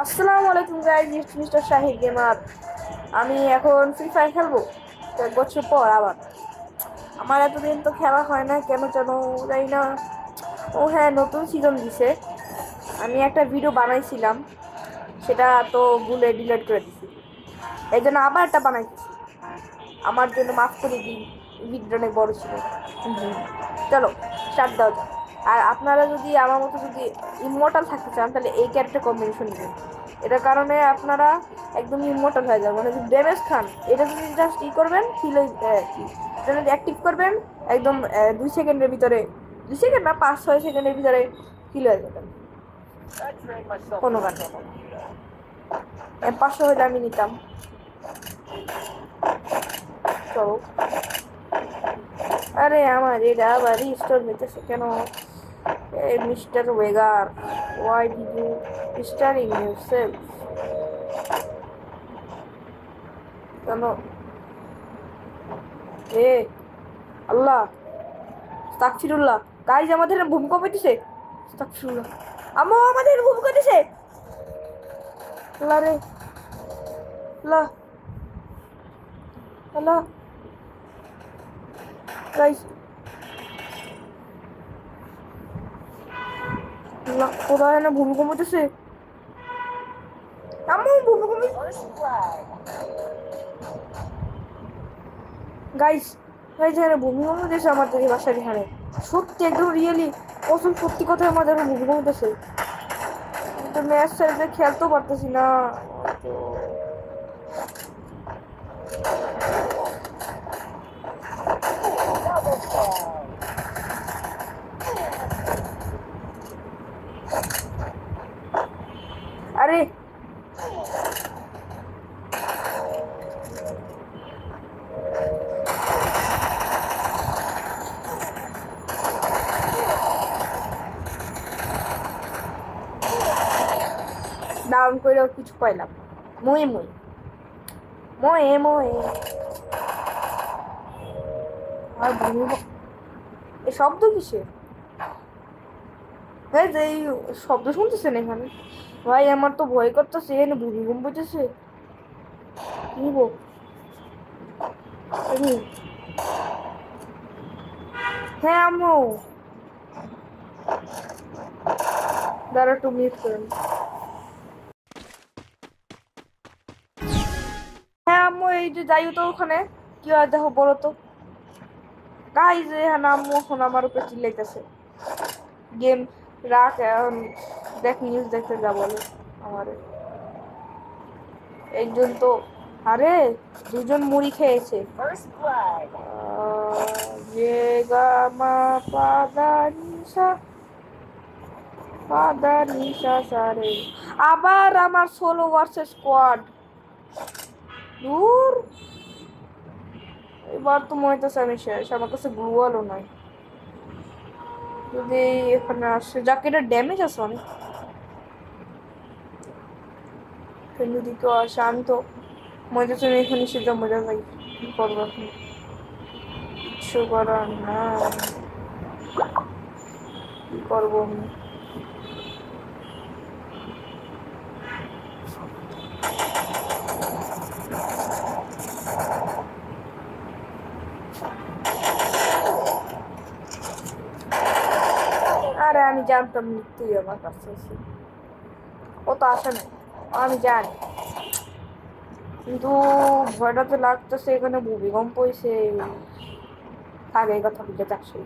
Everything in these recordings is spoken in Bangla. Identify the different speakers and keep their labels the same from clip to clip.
Speaker 1: আসসালামু আলাইকুম guys, it's mister Shahid gamer. আমি এখন ফ্রি ফায়ার খেলবো কয়েক বছর পর আবার। আমার এতদিন তো খেলা হয় না, কেন যেন জানি না। ও হ্যাঁ, নতুন সিজন দিছে। আমি একটা ভিডিও বানাইছিলাম, সেটা তো ভুলে ডিলিট করে দিছি। এই জন্য আবার একটা বানাইতেছি। আমার জন্য মাফ করে দিন, ভিডিওটা অনেক বড় ছিল। চলো স্টার্ট দাও যাক। আর আপনারা যদি আমার মতো যদি ইমমর্টাল থাকতে চান, তাহলে এই ক্যারেক্টার কম্বিনেশন নেবেন। এটার কারণে আপনারা একদম ইমমর্টাল হয়ে যাবেন। মানে যদি ড্যামেজ খান, এটা যদি জাস্ট ই করবেন, হিল কি এটা যদি অ্যাক্টিভ করবেন, একদম 2 সেকেন্ডের ভিতরে, 2 সেকেন্ড না, 5-6 সেকেন্ডের ভিতরে হিল হয়ে যাবেন কোনো গান। 500 হলে আমি নিতাম। চলো। আরে আমার এটা আবার রিস্টোর নিতেছে কেন? মিস্টার ওয়েগার, why did you starring yourself? কেন? এ আল্লাহ, আস্তাগফিরুল্লাহ। গাইজ, আমাদের ভূমিকম্প হইতেছে। আস্তাগফিরুল্লাহ। আম্মু, আমাদের ভূমিকম্প হইতেছে। আল্লাহ রে, আল্লাহ, আল্লাহ। গাইজ, আল্লাহ, কোথায় না ভূমিকম্প হইতেছে। আম্মু, ভূমিকম্প। গাইস, গাইস, এখানে ভূমিকম্প হইতেছে আমাদের এই বাসার এখানে। সত্যি, একদম রিয়েলি কসম, সত্যি কথা আমাদের ভূমিকম্প হইতেছে। তো ম্যাচ সাইজে খেলতেও পারতেছি না তো। আরে ডাউন কইরাও কিছু পাইলাম। মই মই ময়ে ময়ে। আর ভূমিকম্প, এই শব্দ কিসের? হ্যাঁ, যে এই শব্দ শুনতেছেন এখানে? ভাই, আমার তো ভয় করতেছে, এখানে ভূমিকম্প হইতেছে। নিব হ্যাঁ আম্মু, দাঁড়া একটু মিউট করেন। হ্যাঁ আম্মু, এই যে যাই তো ওখানে, কি হয় দেখো, বলো তো। গাইজ, এখানে আম্মু এখন আমার উপরে চিল্লাইতেছে। গেম রাখ এখন, দেখ নিউজ দেখতে যা বলে আমারে। একজন তো, আরে দুজন মুড়ি খেয়েছে। যে গা মা পাদা নিশা, পাদা নিশা সারে। আবার আমার সোলো ভার্সেস স্কোয়াড। দূর, এবার তো মনে হইতেছে আমি শেষ। আমার কাছে গ্লুয়ালও নাই। যদি এখানে আসে, যাকে এটা ড্যামেজ আছে অনেক, যদি কেউ আসে, আমি তো মনে হচ্ছে আমি এখানে সেটা মজা যাই। কি করবো এখন? কিছু করার না, কি করবো আমি? আরে আমি জানতাম তুই আমার কাছে এসে, ও তো আসে না, আমি জানি। কিন্তু ভয়টা তো লাগতেছে, এখানে ভূমিকম্প হয়েছে। আগে এই কথা বুঝে যাচ্ছে।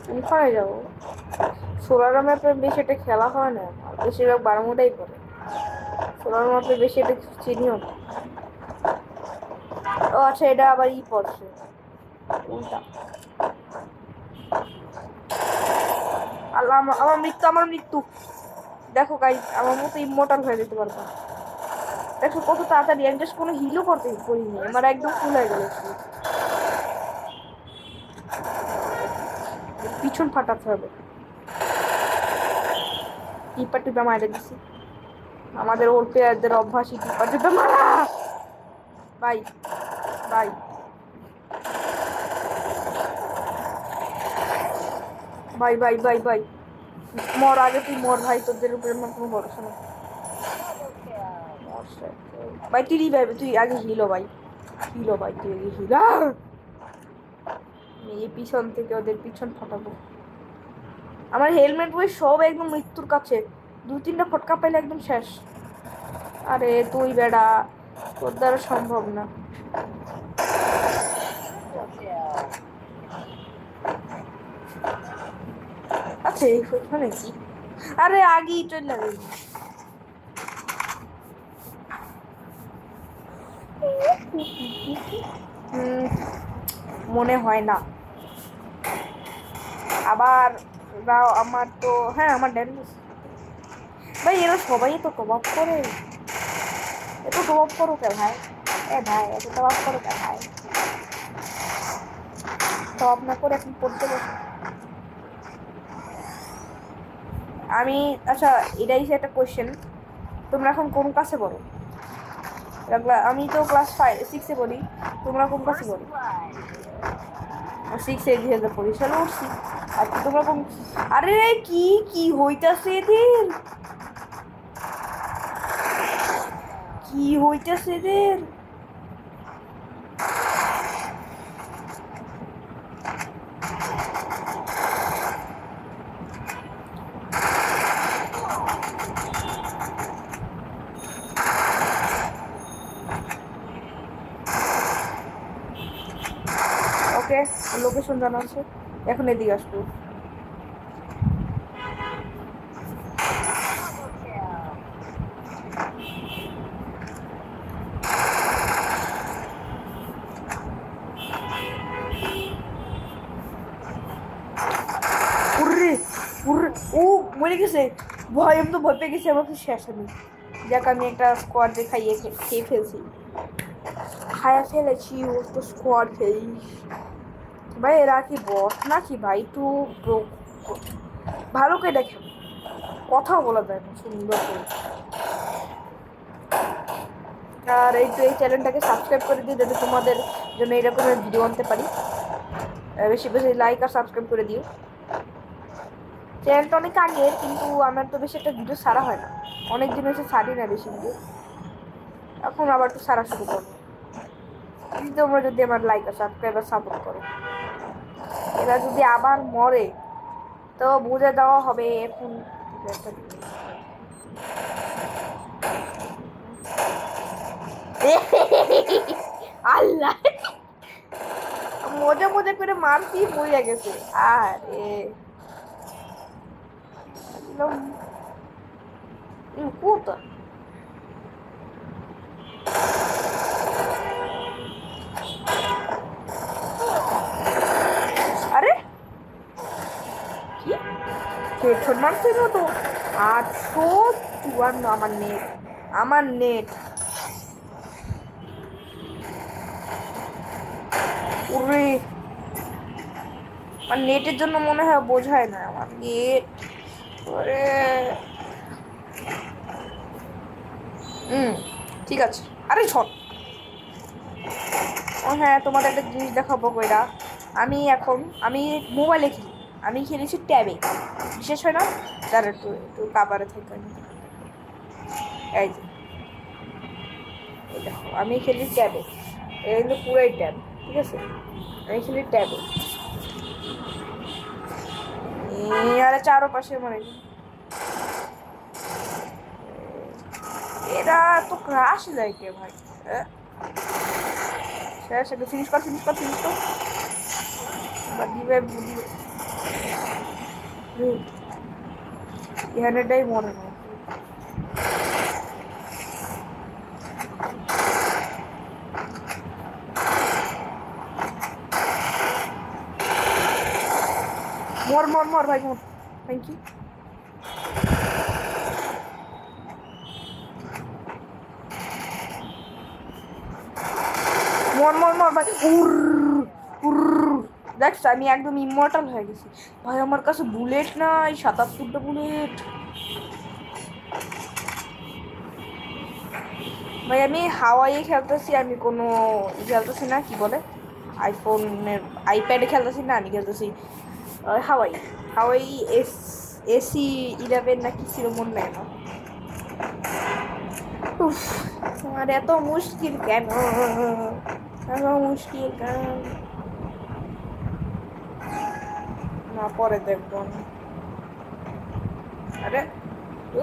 Speaker 1: কোথায় যাবো? সোলার ম্যাপে বেশি এটা খেলা হয় না, বেশিরভাগ বারামুডাই পড়ে। সোলার ম্যাপে বেশি এটা চিনিও না। ও আচ্ছা, এটা আবার ই পড়ছে উল্টা। আল্লাহ, আমার মৃত্যু, আমার মৃত্যু। দেখো গাইস, আমার মতো ইমমর্টাল হয়ে যেতে পারবো। দেখো কত তাড়াতাড়ি, আমি জাস্ট কোনো হিলও করতে করিনি, আমার একদম ফুল হয়ে গেল। পিছন ফাটাতে হবে। টিপা টিপা মাইরে দিছি। আমাদের ওর প্লেয়ারদের অভ্যাসই কি পর্যন্ত মারা। ভাই ভাই ভাই ভাই ভাই ভাই মর, আগে তুই মর ভাই, তোদের উপরে আমার কোনো ভরসা নেই ভাই। তুই রিভাইভ, তুই আগে হিলো ভাই, হিলো ভাই, তুই আগে হিলো। এই পিছন থেকে ওদের পিছন ফাটাবো। আমার হেলমেট বই সব একদম মৃত্যুর কাছে, 2-3টা ফটকা পাইলে একদম শেষ। আরে তুই বেড়া, তোর দ্বারা সম্ভব না। আচ্ছা এখানে কি, আরে আগেই চলে যাবে। মনে হয় না আবার আমার তো, হ্যাঁ আমার ড্যান্স ভাই, এরা সবাই তো টপ করে, এত টপ করো কে ভাই, এ ভাই এত টপ করো কে ভাই, টপ না করে এখন পড়তে বসে আমি। আচ্ছা এটাই একটা কোয়েশ্চেন, তোমরা এখন কোন ক্লাসে পড়ো? আমি তো ক্লাস 6-এ পড়ি, তোমরা কোন ক্লাসে পড়ো? 6-এ দিয়ে পড়ি, চলো উঠছি। আচ্ছা তোমরা কোন, আরে কি কি হইতাছে এদের, কি হইতাছে এদের? ওকে লোকেশন জানা আছে, এখন এদিকে আসবো। ও মরে গেছে ভয়, আমি তো ভয় পেয়ে গেছি, আমাকে শেষ আমি। যাক আমি একটা স্কোয়াড দেখাইয়ে খেয়ে ফেলছি, খায়া ফেলেছি ওর তো স্কোয়াড খেয়ে। ভাই এরা কি বস নাকি ভাই, একটু ভালো করে দেখেন, কথাও বলা যায় না সুন্দর করে। আর এই চ্যানেলটাকে সাবস্ক্রাইব করে দিও, যাতে তোমাদের জন্য এরকমের ভিডিও আনতে পারি। বেশি বেশি লাইক আর সাবস্ক্রাইব করে দিও। চ্যানেলটা অনেক আগের, কিন্তু আমার তো বেশি একটা ভিডিও ছাড়া হয় না, অনেক দিন হচ্ছে ছাড়ি না বেশি ভিডিও, এখন আবার একটু ছাড়া শুরু করবো। তোমরা যদি আমার লাইক আর সাবস্ক্রাইব আর সাপোর্ট করো, এরা যদি আবার মরে তো বুঝে দেওয়া হবে এখন। আল্লাহ মজা মজা করে মারছি, মরে গেছে। আরে পুতো আরে কি হেডশট মারছিল তো। 854 আমার নেট, আমার নেট উরে, আমার নেটের জন্য মনে হয় বোঝায় না আমার নেট। ওরে ঠিক আছে, আরে শট। ও হ্যাঁ তোমাদের একটা জিনিস দেখাবো কইরা, আমি মোবাইলে খেলি, আমি খেলেছি ট্যাবে, বিশেষ হয় না যারা একটু একটু কাবারে থাকে। এই যে এই দেখো আমি খেলি ট্যাবে, এটা কিন্তু পুরাই ট্যাব, ঠিক আছে আমি খেলি ট্যাবে। আরে চারপাশে মানে এরা তো ক্রাশ দেয় কে ভাই। শেষ একটু ফিনিশ কর ফিনিশ কর ফিনিশ কর, দিবে এখানেটাই মরে না। মর মর মর ভাই মর, থ্যাংক ইউ। মর মর মর ভাই, দেখছ আমি একদম ইমর্টাল হয়ে গেছি ভাই, আমার কাছে বুলেট নাই, 77টা বুলেট। ভাই আমি হাওয়াই খেলতেছি, আমি কোনো খেলতেছি না, কি বলে আইফোনের আইপ্যাডে খেলতেছি না, আমি খেলতেছি হাওয়াই হাওয়াই AC 11 না কি ছিল মনে নেই না। উফ, তোমার এত মুশকিল কেন, এত মুশকিল কেন? না পরে দেখবো না। আরে ও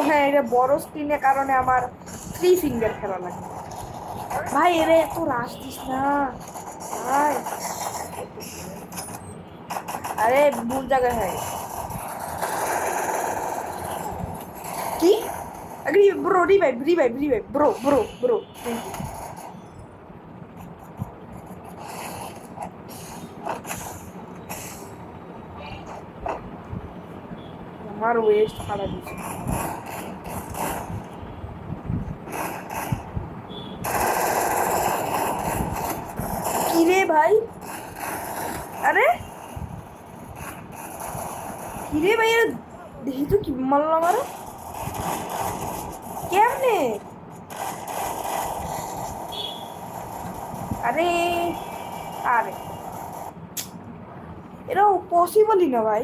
Speaker 1: হ্যাঁ, এটা বড় স্ক্রিনের কারণে আমার 3 ফিঙ্গার খেলা লাগে। ভাই এরে এত রাশ দিস না ভাই, আরে ভুল জায়গায় হয় কি। Agree, bro, revive, bro. Thank you. আমার ওয়েস্ট খারাপ দিচ্ছে। কি রে ভাই, আরে কি রে ভাই, দেখি তো কি মারলাম আমার কেমনে, আরে আরে এটা পসিবলই না ভাই।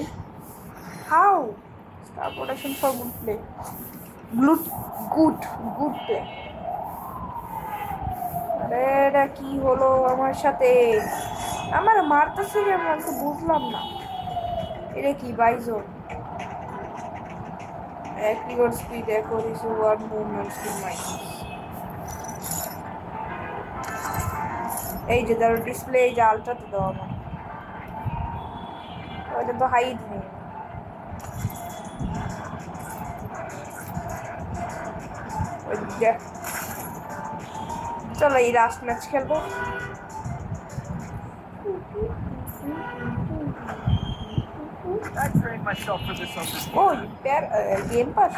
Speaker 1: How star protection for good play, good play. আরে এটা কি হলো আমার সাথে, আমার মারতেছে কেমন তো বুঝলাম না। এটা কি বাইজোন, activate speed accuracy word movement speed minus. এই যে ধরো ডিসপ্লে, এই যে আলট্রাতে দেওয়া আমার, ওইটা তো হাইট নেই। চলো এই লাস্ট ম্যাচ খেলবো। ও গেম পাস,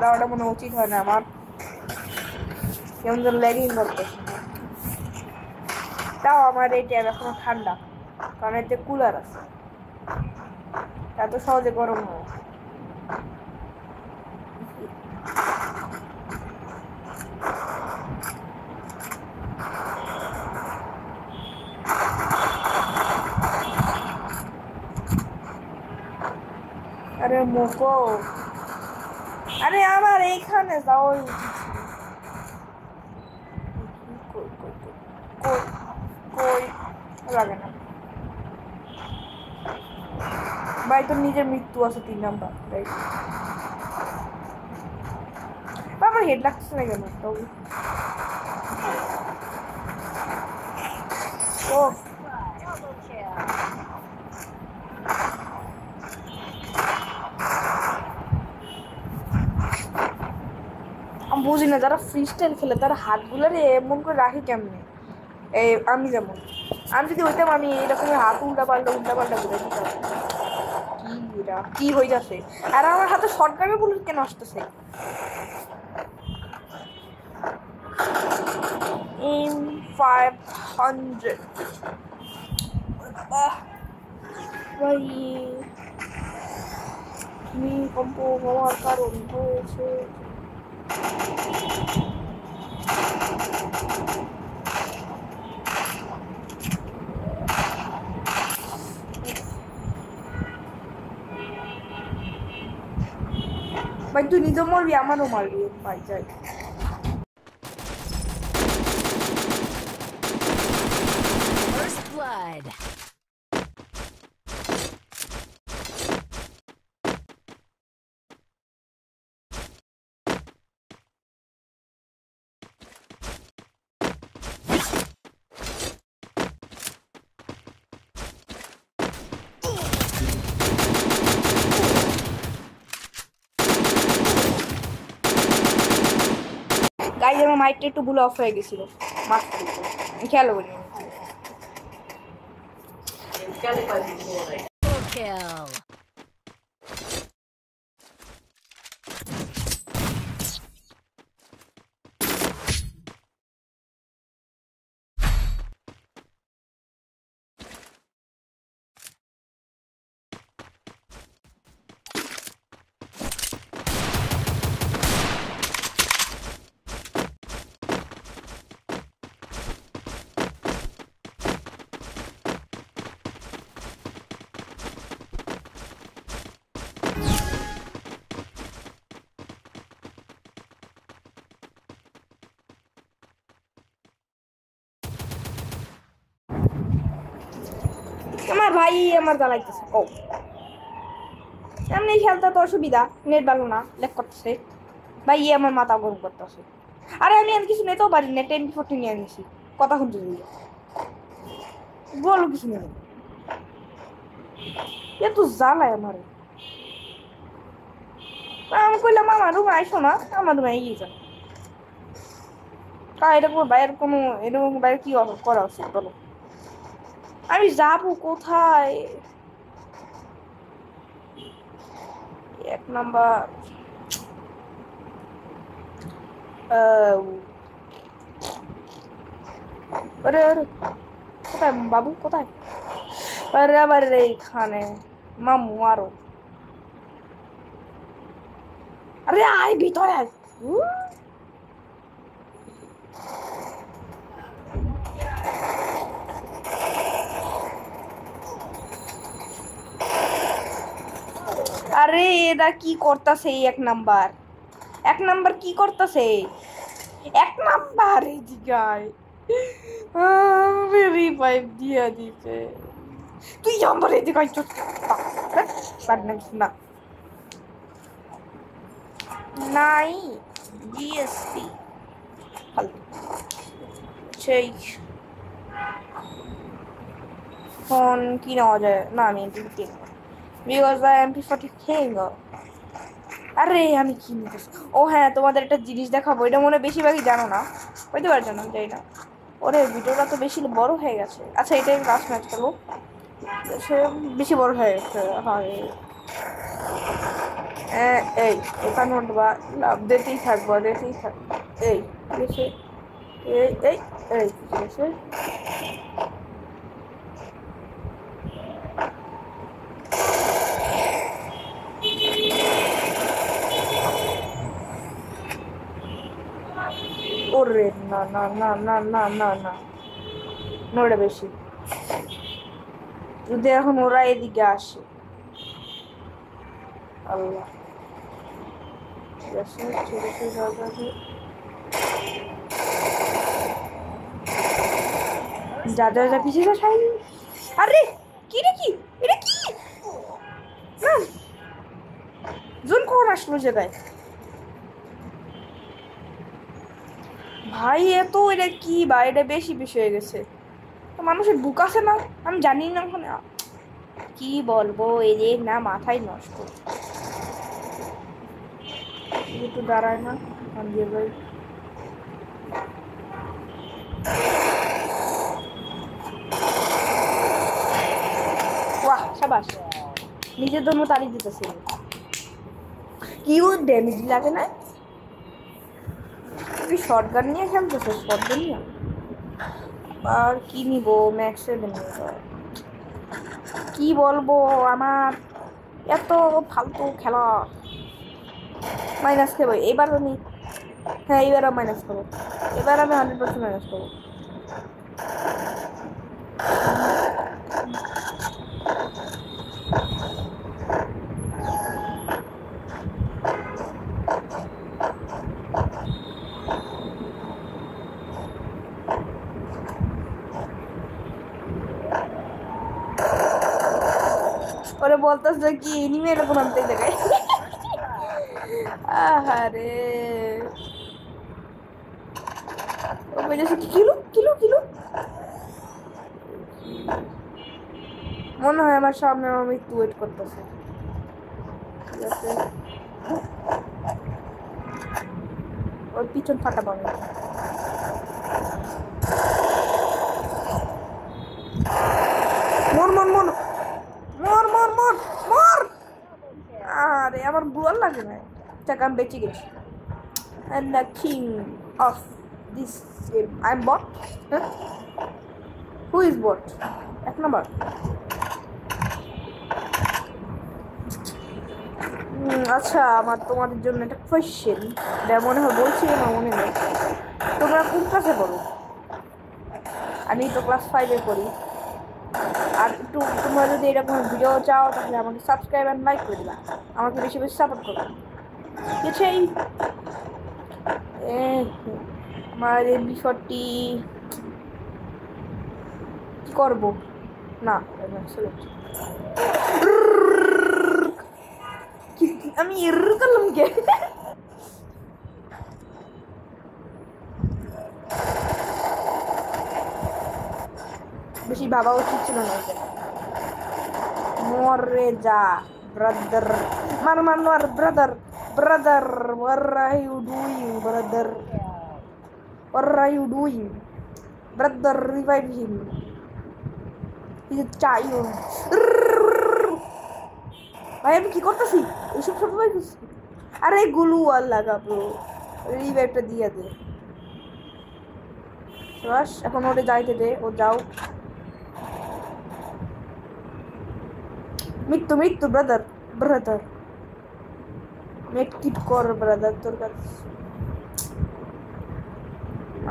Speaker 1: দেওয়াটা মনে উচিত হয় না আমার, কেমন যেন ল্যাগিং করতেছে। তাও আমার এই ট্যাব এখনো ঠান্ডা, কারণ এতে কুলার আছে, এত সহজে গরম হয়। আরে মোকো, আরে আমার এইখানে যাওয়াই উচিত ছিল। কই লাগে না ভাই, তোর নিজের মৃত্যু আছে 3 নাম্বার। আমার হেড লাগছে না কেন তবে, ও আমি বুঝি না, যারা ফ্রি স্টাইল খেলে তারা হাতগুলোরে এমন করে রাখি কেমনে। এই আমি যেমন, আমি যদি হইতাম আমি এরকম হাত উল্টা পাল্টা ঘুরে দিতাম। কি হয়ে যাচ্ছে, আর আমার হাতে শর্টগানের বুলেট কেন আসতেছে। M500 ভাই, ভূমিকম্প হওয়ার কারণ হয়েছে। ভাই তুই নিজেও মারবি, আমারও মারবি ভাই, যাই।
Speaker 2: First blood.
Speaker 1: গাইজ আমার মাইকটা একটু ভুলে অফ হয়ে গেছিল, মাফ করে দিও, খেয়াল করিনি।
Speaker 2: Kill.
Speaker 1: আমার ভাই আমার জ্বালাইতেছে ও এমনি খেলতে তো অসুবিধা নেট ভালো না লেখ করতেছে ভাই আমার মাথা গরম করতেছে আরে আমি আর কিছু নিতেও পারি না 10-14 নিয়ে নিয়েছি কথা শুনতে দিই বলো কিছু নেই এ তো জ্বালায় আমার আমি কইলাম আমার রুমে আইসো না আমার রুমে এগিয়ে যান এরকম বাইরের কোনো এরকম বাইরে কি করা উচিত বলো আমি যাবো কোথায় এক নাম্বার আরে আরে কোথায় বাবু কোথায় আরে আবার এইখানে মামু আরো আরে আয় ভিতরে আয় আরে এরা কি করতেছে এক নাম্বার কি করতেছে এক নাম্বার এই দিকায় রিভাইভ দিয়ে দিতে তুই আমার এই দিকায় চুপ না নাই জিএসপি সেই ফোন কি নেওয়া যায় না আমি এমপি বিকজ আই এমপি 40 খেয়ে আরে আমি কি নিতেছি ও হ্যাঁ তোমাদের একটা জিনিস দেখাবো এটা মনে বেশিরভাগই জানো না হইতে পারে জানো যাই না ওরে ভিডিওটা তো বেশি বড় হয়ে গেছে আচ্ছা এটাই লাস্ট ম্যাচ করবো সে বেশি বড় হয়ে গেছে এই এখানে বা লাভ দিতেই থাকবো এই ঠিক আছে এই ঠিক আছে ওরে না না না না না না না নোড়ে বেশি যদি এখন ওরা এদিকে আসে আল্লাহ ঠিক আছে যা যা যা পিছিয়ে যা সাই আরে কি রে কি এটা কি না জোন কখন আসলো জায়গায় ভাই এত এটা কি বা এটা বেশি হয়ে গেছে তো মানুষের বুক আছে না আমি জানি না ওখানে কি বলবো এদের না মাথায় নষ্ট একটু দাঁড়ায় না দিয়ে ভাই বাহ সাবাস নিজের জন্য তাড়ি দিতেছে কি ও ড্যামেজ লাগে না তুই শর্টগান নিয়ে খেলতেছে শর্টগান নিয়ে আর কি নিব ম্যাক্সে কি বলবো আমার এত ফালতু খেলা মাইনাস খেবো এবার আমি হ্যাঁ এবার আমি মাইনাস করবো এবার আমি 100% মাইনাস করবো ওরে বলতেছে কি এনিমে এরকম আনতে দেখায় আহারে ও বলেছে কিলো কিলো কিলো মনে হয় আমার সামনে আমার মৃত্যু ওয়েট করতেছে ঠিক আছে ওর পিছন ফাটা পাবে মর মর মর মর মর মর মর আরে আমার বুয়ার লাগে না টাকা আমি বেঁচে গেছি and the king of this game I'm bot huh? Who is bot এক নাম্বার আচ্ছা আমার তোমাদের জন্য একটা কোয়েশ্চেন এটা মনে হয় বলছি না মনে নেই তোমরা কোন ক্লাসে পড়ো আমি তো ক্লাস 5-এ পড়ি আর একটু তোমরা যদি এরকম ভিডিও চাও তাহলে আমাকে সাবস্ক্রাইব আর লাইক করে দিবা আমাকে বেশি বেশি সাপোর্ট করবে ঠিক আছে আমার এই বিষয়টি কি করবো না আমি করলাম কে বেশি ভাবা উচিত ছিল না এটা মরে যা ব্রাদার মার মার মার brother brother what are you doing brother what are you doing brother revive him he's a child ভাই আমি কি করতেছি এইসব সব ভাই আরে গুলু আর লাগাবো রিভাইভটা দিয়ে দে বাস এখন ওরে যাইতে দে ও যাও মৃত্যু মৃত্যু ব্রাদার ব্রাদার মেট কিট কর ব্রাদার তোর কাছে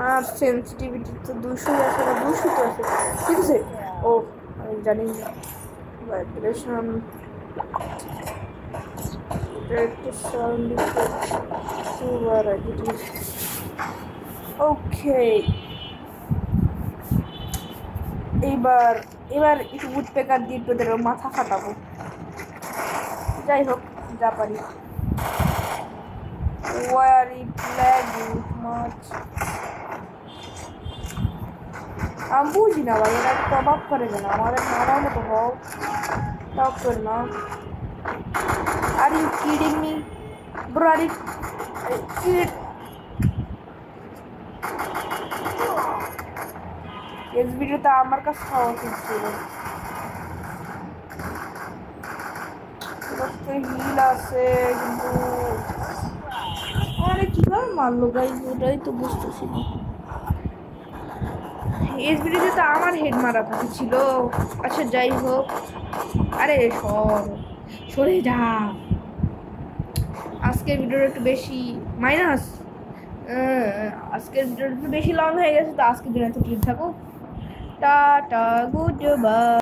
Speaker 1: আর সেন্সিটিভিটি তো 200 আছে না 200 তো আছে ঠিক আছে ও আমি জানি ভাইব্রেশন ওকে এবার একটু উডপেকার দিয়ে তোদের মাথা ফাটাবো যাই হোক যা পারি ওয়ার ইট ল্যাগিং মাচ আমি বুঝি না ভাই এরা প্রভাব করে না আমাদের মারার মতো হও টক করে না are you kidding me bro are you kid এই ভিডিওটা আমার কাছে খাওয়া উচিত ছিল হিল আছে কিন্তু আরে কিভাবে মারলো গাইজ ওটাই তো বুঝতেছি না এই ভিডিওতে তো আমার হেড মারা উচিত ছিল আচ্ছা যাই হোক আরে সরে যা আজকের ভিডিওটা একটু বেশি মাইনাস আজকের ভিডিওটা একটু বেশি লং হয়ে গেছে তো আজকের দিনে তো ঠিক থাকো টাটা গুড বাই